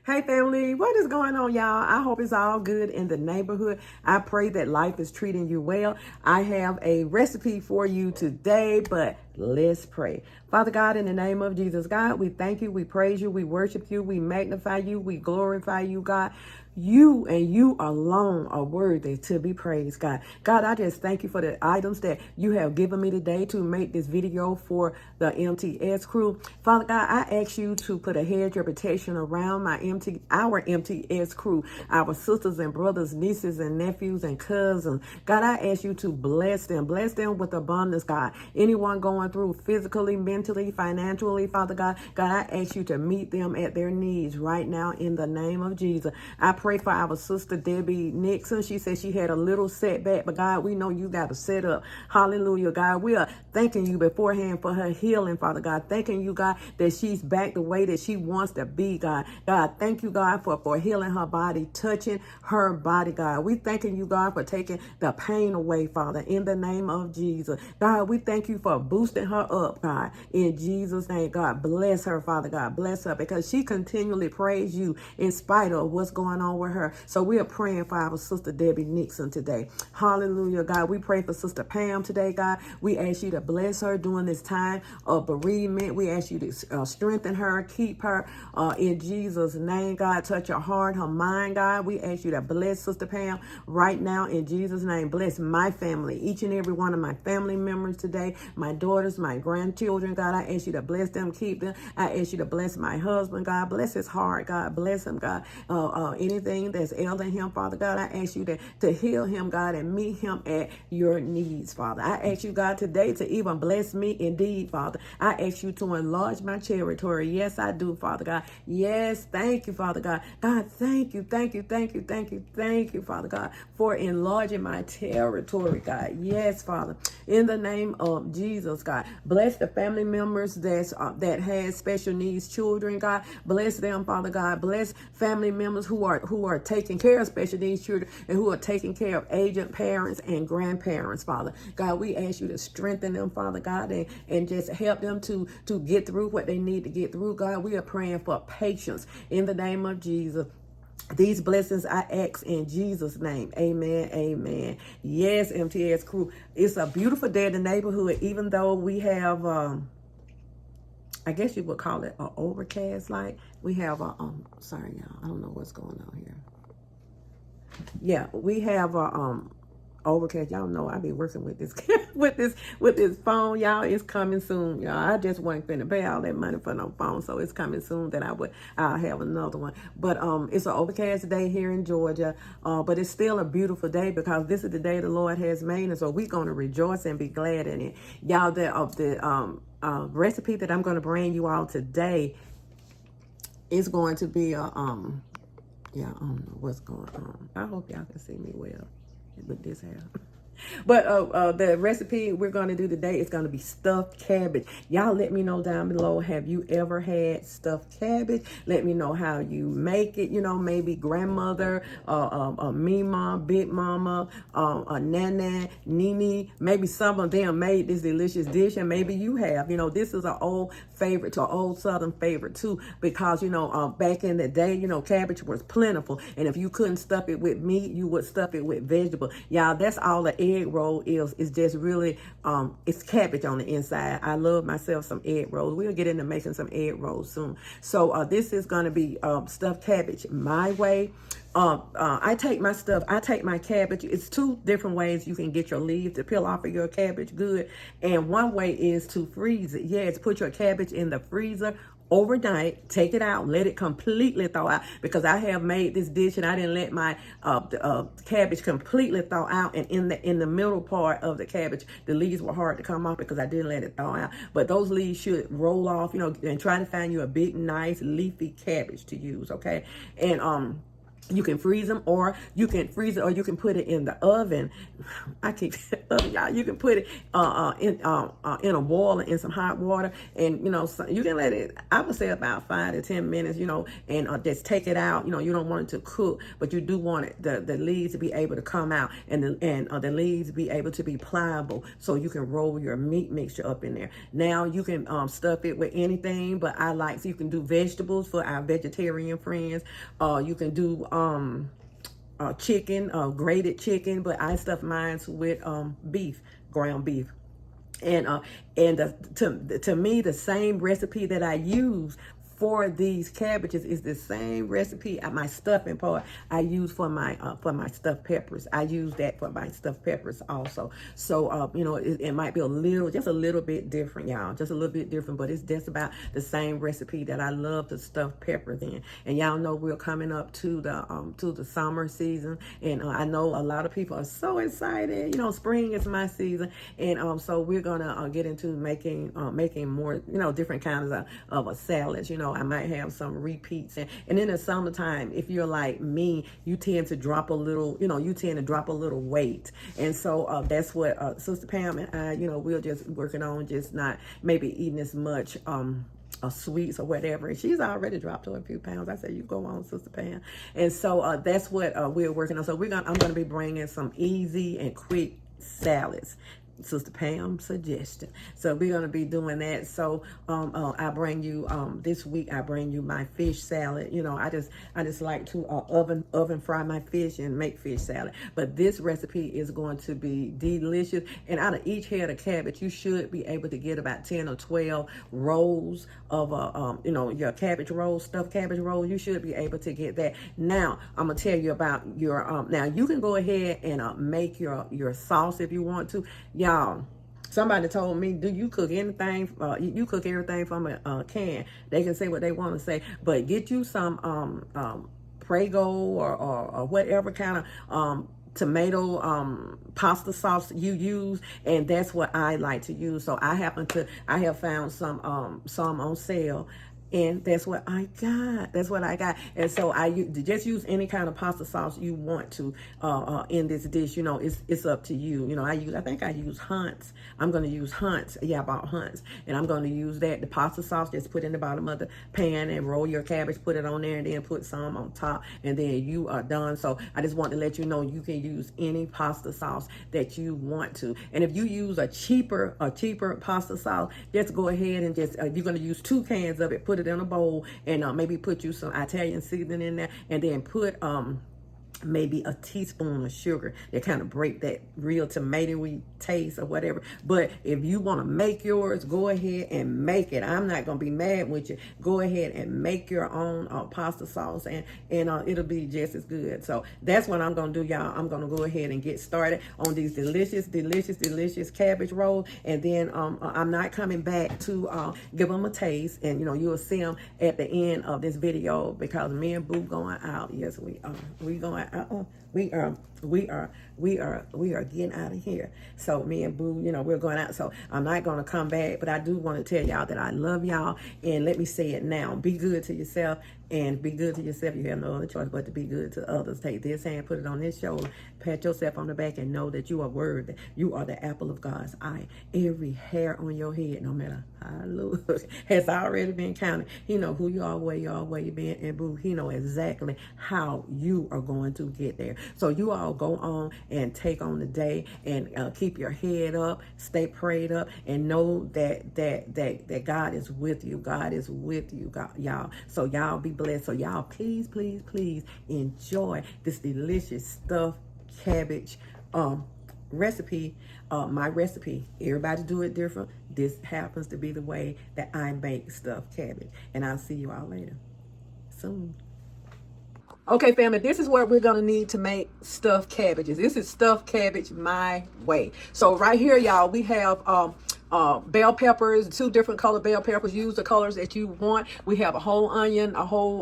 Hey family, what is going on, y'all? I hope it's all good in the neighborhood. I pray that life is treating you well. I have a recipe for you today, but let's pray. Father God, in the name of Jesus, God, we thank you, we praise you, we worship you, we magnify you, we glorify you, God. You and you alone are worthy to be praised, God. God, I just thank you for the items that you have given me today to make this video for the MTS crew. Father God, I ask you to put a hedge of protection around our MTS crew, our sisters and brothers, nieces and nephews and cousins. God, I ask you to bless them with abundance, God. Anyone going through physically, mentally, financially, Father God, God, I ask you to meet them at their needs right now in the name of Jesus. I pray for our sister Debbie Nixon. She said she had a little setback, but God, we know you got to set up. Hallelujah, God. We are thanking you beforehand for her healing, Father God. Thanking you, God, that she's back the way that she wants to be, God. God, thank you, God, for healing her body, touching her body, God. We thanking you, God, for taking the pain away, Father, in the name of Jesus. God, we thank you for boosting her up, God, in Jesus' name. God, bless her, Father God. Bless her because she continually prays you in spite of what's going on with her. So we are praying for our sister Debbie Nixon today. Hallelujah, God. We pray for Sister Pam today, God. We ask you to bless her during this time of bereavement. We ask you to strengthen her, keep her in Jesus' name, God. Touch her heart, her mind, God. We ask you to bless Sister Pam right now in Jesus' name. Bless my family, each and every one of my family members today, my daughters, my grandchildren, God. I ask you to bless them, keep them. I ask you to bless my husband, God. Bless his heart, God. Bless him, God. Anything that's ailing him, Father God, I ask you to heal him, God, and meet him at your needs, Father. I ask you, God, today to even bless me indeed, Father. I ask you to enlarge my territory. Yes, I do, Father God. Yes, thank you, Father God. God, thank you, Father God, for enlarging my territory, God. Yes, Father. In the name of Jesus, God. Bless the family members that has special needs children, God. Bless them, Father God. Bless family members who are taking care of special needs children and who are taking care of aging parents and grandparents, Father. God, we ask you to strengthen them, Father God, and just help them to get through what they need to get through, God. We are praying for patience in the name of Jesus. These blessings I ask in Jesus' name. Amen. Amen. Yes, MTS crew. It's a beautiful day in the neighborhood, even though we have I guess you would call it an overcast light. We have a sorry y'all, I don't know what's going on here. Yeah, we have a overcast. Y'all know I be working with this with this phone, y'all. It's coming soon, y'all. I just wasn't finna pay all that money for no phone, so it's coming soon that I'll have another one. But it's an overcast day here in Georgia, but it's still a beautiful day because this is the day the Lord has made, and so we're gonna rejoice and be glad in it, y'all. The recipe that I'm gonna bring you all today is going to be a yeah, I don't know what's going on. I hope y'all can see me well with this hair. But the recipe we're going to do today is going to be stuffed cabbage. Y'all let me know down below, have you ever had stuffed cabbage? Let me know how you make it. You know, maybe grandmother, a Mima, Big Mama, a Nana, Nini. Maybe some of them made this delicious dish, and maybe you have. You know, this is an old favorite, to an old Southern favorite too, because, you know, back in the day, you know, cabbage was plentiful. And if you couldn't stuff it with meat, you would stuff it with vegetable. Y'all, that's all the egg roll is. It's just really it's cabbage on the inside. I love myself some egg rolls. We'll get into making some egg rolls soon. So this is going to be stuffed cabbage my way. I take my cabbage. It's two different ways you can get your leaves to peel off of your cabbage good. And one way is to freeze it. Yes, put your cabbage in the freezer overnight, take it out, let it completely thaw out, because I have made this dish and I didn't let my cabbage completely thaw out, and in the middle part of the cabbage, the leaves were hard to come off because I didn't let it thaw out. But those leaves should roll off, you know, and try to find you a big, nice, leafy cabbage to use, okay? And You can freeze them, or you can freeze it, or you can put it in the oven. I keep oven, y'all. You can put it in a boil in some hot water, and so you can let it. I would say about 5 to 10 minutes, and just take it out. You don't want it to cook, but you do want it the leaves to be able to come out, and the leaves be able to be pliable, so you can roll your meat mixture up in there. Now you can stuff it with anything, but so you can do vegetables for our vegetarian friends. You can do chicken, grated chicken, but I stuff mine with beef, ground beef. And to me, the same recipe that I use for these cabbages is the same recipe. My stuffing part I use for my stuffed peppers. I use that for my stuffed peppers also. So it might be just a little bit different, y'all. Just a little bit different, but it's just about the same recipe that I love to stuff peppers in. And y'all know we're coming up to the summer season, and I know a lot of people are so excited. Spring is my season, and so we're gonna get into making more different kinds of salads. I might have some repeats, and in the summertime, if you're like me, you tend to drop a little, weight, and so that's what Sister Pam and I, we're just working on, just not maybe eating as much sweets or whatever. And she's already dropped her a few pounds. I said, you go on, Sister Pam. And so that's what we're working on. So I'm gonna be bringing some easy and quick salads. Sister Pam's suggestion. So we're going to be doing that. So I bring you this week, I bring you my fish salad. I just like to oven fry my fish and make fish salad. But this recipe is going to be delicious. And out of each head of cabbage, you should be able to get about 10 or 12 rolls of your cabbage rolls, stuffed cabbage rolls. You should be able to get that. Now I'm gonna tell you about your now you can go ahead and make your sauce if you want to. Y'all, somebody told me, do you cook anything? You cook everything from a can. They can say what they want to say, but get you some Prego or whatever kind of tomato pasta sauce you use, and that's what I like to use. So I have found some on sale, and that's what I got. And so I just use any kind of pasta sauce you want to in this dish. It's up to you. I think I use Hunt's. I'm going to use Hunt's. Yeah, I bought Hunt's, and I'm going to use that. The pasta sauce, just put in the bottom of the pan and roll your cabbage, put it on there, and then put some on top, and then you are done. So I just want to let you know you can use any pasta sauce that you want to. And if you use a cheaper pasta sauce, just go ahead and just you're going to use 2 cans of it. Put it in a bowl, and maybe put you some Italian seasoning in there, and then put maybe a teaspoon of sugar that kind of break that real tomatoey taste or whatever. But if you want to make yours, go ahead and make it. I'm not gonna be mad with you. Go ahead and make your own pasta sauce, and it'll be just as good. So that's what I'm gonna do, y'all. I'm gonna go ahead and get started on these delicious cabbage rolls, and then I'm not coming back to give them a taste, and you'll see them at the end of this video, because me and Boo going out. Yes, we are. We are getting out of here. So me and Boo, we're going out. So I'm not going to come back, but I do want to tell y'all that I love y'all. And let me say it now. Be good to yourself, and be good to yourself. You have no other choice but to be good to others. Take this hand, put it on this shoulder, pat yourself on the back, and know that you are worthy. You are the apple of God's eye. Every hair on your head, no matter how look, has already been counted. He know who you are, where you are, where you been, and Boo, he know exactly how you are going to get there. So you all go on and take on the day, and keep your head up, stay prayed up, and know that God is with you. God is with you, y'all. So y'all be blessed. So y'all, please enjoy this delicious stuffed cabbage recipe. My recipe. Everybody do it different. This happens to be the way that I make stuffed cabbage. And I'll see you all later soon. Okay, family, this is what we're going to need to make stuffed cabbages. This is stuffed cabbage my way. So right here, y'all, we have bell peppers, 2 different color bell peppers. Use the colors that you want. We have a whole onion, a whole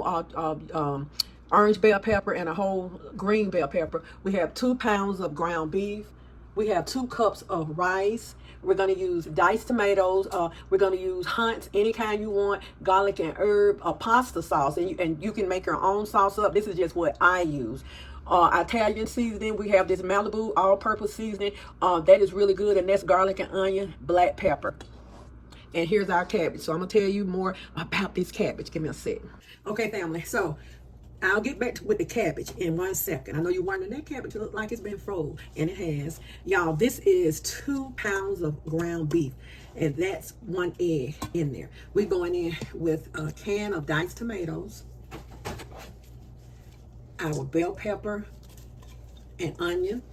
orange bell pepper, and a whole green bell pepper. We have 2 pounds of ground beef. We have 2 cups of rice. We're going to use diced tomatoes. We're going to use Hunt's, any kind you want, garlic and herb, pasta sauce. And you can make your own sauce up. This is just what I use. Italian seasoning. We have this Malibu all-purpose seasoning. That is really good, and that's garlic and onion, black pepper. And here's our cabbage. So I'm going to tell you more about this cabbage. Give me a second. Okay, family. So I'll get back with the cabbage in 1 second. I know you're wondering, that cabbage look like it's been frozen, and it has. Y'all, this is 2 pounds of ground beef, and that's 1 egg in there. We're going in with a can of diced tomatoes, our bell pepper and onion.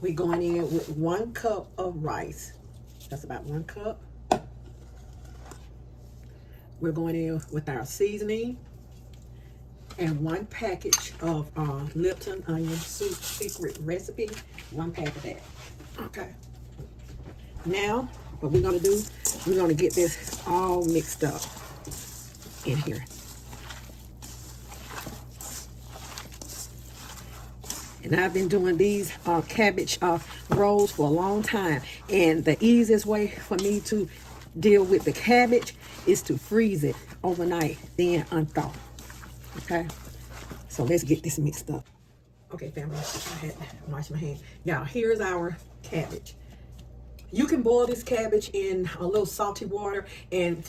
We're going in with 1 cup of rice. That's about 1 cup. We're going in with our seasoning and 1 package of Lipton onion soup secret recipe. 1 pack of that. Okay. Now, what we're going to do, we're going to get this all mixed up in here. And I've been doing these cabbage rolls for a long time. And the easiest way for me to deal with the cabbage is to freeze it overnight, then unthaw. Okay? So let's get this mixed up. Okay, family, I had to wash my hands. Now, here's our cabbage. You can boil this cabbage in a little salty water, and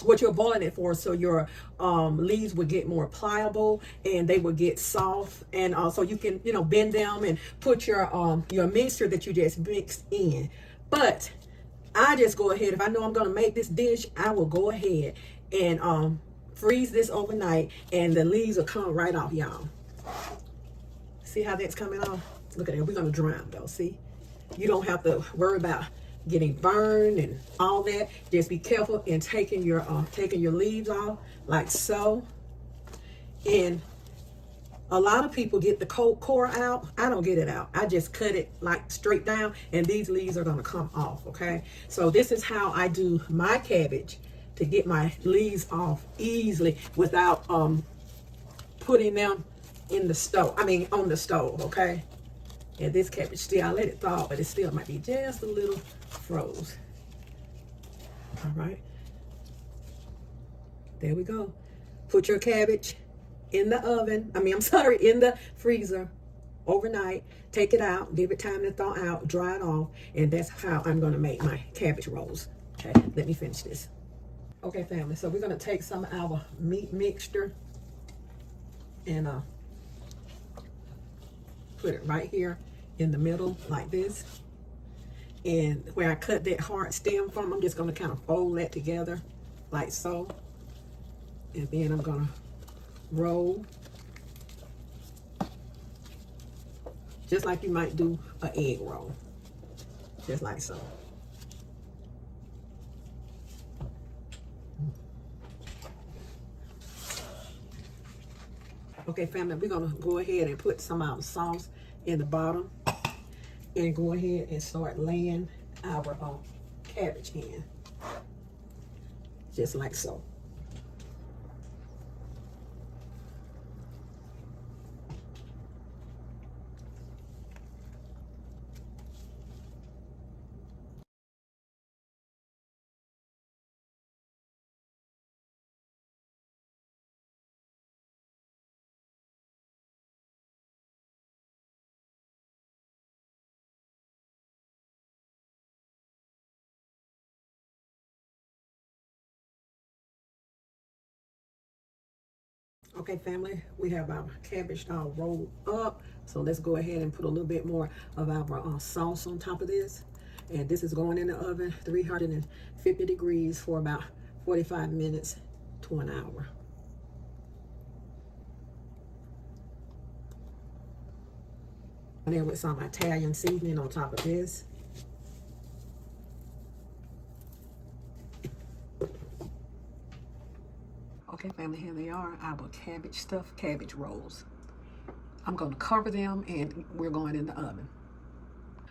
what you're boiling it for, so your leaves will get more pliable and they will get soft, and so you can, you know, bend them and put your mixture that you just mixed in. But I just go ahead, if I know I'm going to make this dish, I will go ahead and freeze this overnight, and the leaves will come right off, y'all. See how that's coming off? Look at that. We're going to dry them though. See? You don't have to worry about getting burned and all that. Just be careful in taking your leaves off, like so. And a lot of people get the core out. I don't get it out. I just cut it like straight down, and these leaves are gonna come off, okay? So this is how I do my cabbage to get my leaves off easily without putting them in the stove. I mean, on the stove, okay? And this cabbage still, I let it thaw, but it still might be just a little froze. All right. There we go. Put your cabbage in the oven. In the freezer overnight. Take it out, give it time to thaw out, dry it off, and that's how I'm gonna make my cabbage rolls. Okay, let me finish this. Okay, family, so we're gonna take some of our meat mixture and put it right here in the middle like this. And where I cut that hard stem from, I'm just gonna kind of fold that together like so. And then I'm gonna roll just like you might do an egg roll, just like so. Okay, family, we're gonna go ahead and put some of our sauce in the bottom and go ahead and start laying our cabbage in, just like so. Okay, family, we have our cabbage all rolled up. So let's go ahead and put a little bit more of our sauce on top of this. And this is going in the oven, 350 degrees for about 45 minutes to an hour. And then with some Italian seasoning on top of this. Okay, family, here they are, our cabbage stuffed cabbage rolls. I'm going to cover them and we're going in the oven.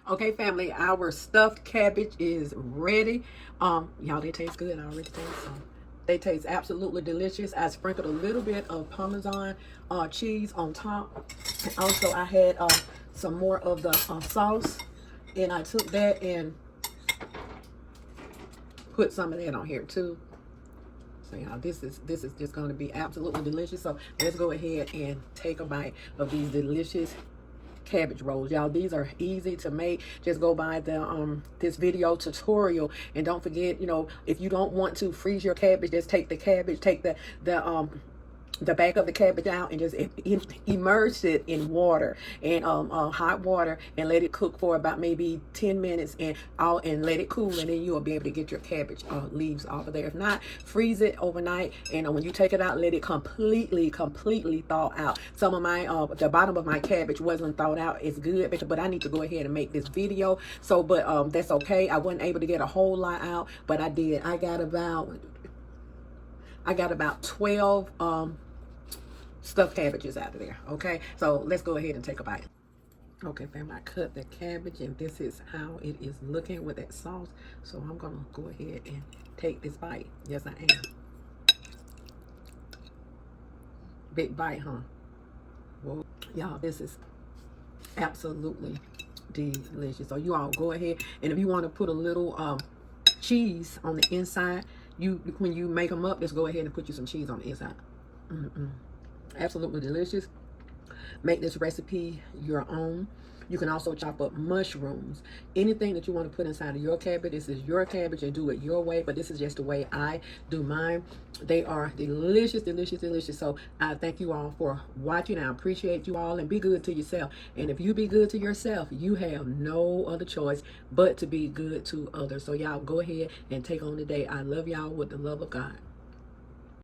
Okay, family, our stuffed cabbage is ready. Y'all, they taste good. I already taste them. They taste absolutely delicious. I sprinkled a little bit of Parmesan cheese on top. And also, I had some more of the sauce, and I took that and put some of that on here too. So y'all, this is just going to be absolutely delicious. So let's go ahead and take a bite of these delicious cabbage rolls. Y'all, these are easy to make. Just go by the this video tutorial, and don't forget, you know, if you don't want to freeze your cabbage, just take the cabbage, take the back of the cabbage out, and just immerse it in water, and hot water, and let it cook for about maybe 10 minutes, and let it cool, and then you'll be able to get your cabbage leaves off of there. If not, freeze it overnight, and when you take it out, let it completely thaw out. Some of my the bottom of my cabbage wasn't thawed out as good, but I need to go ahead and make this video. So but that's okay. I wasn't able to get a whole lot out, but I did. I got about 12 stuffed cabbages out of there. Okay, so let's go ahead and take a bite. Okay, fam, I cut the cabbage, and this is how it is looking with that sauce. So I'm gonna go ahead and take this bite. Yes, I am. Big bite, huh? Whoa. Y'all, this is absolutely delicious. So you all go ahead, and if you want to put a little cheese on the inside, when you make them up, just go ahead and put you some cheese on the inside. Absolutely delicious. Make this recipe your own. You can also chop up mushrooms. Anything that you want to put inside of your cabbage, this is your cabbage, and do it your way, but this is just the way I do mine. They are delicious, delicious, delicious. So I thank you all for watching. I appreciate you all, and be good to yourself. And if you be good to yourself, you have no other choice but to be good to others. So y'all go ahead and take on the day. I love y'all with the love of God.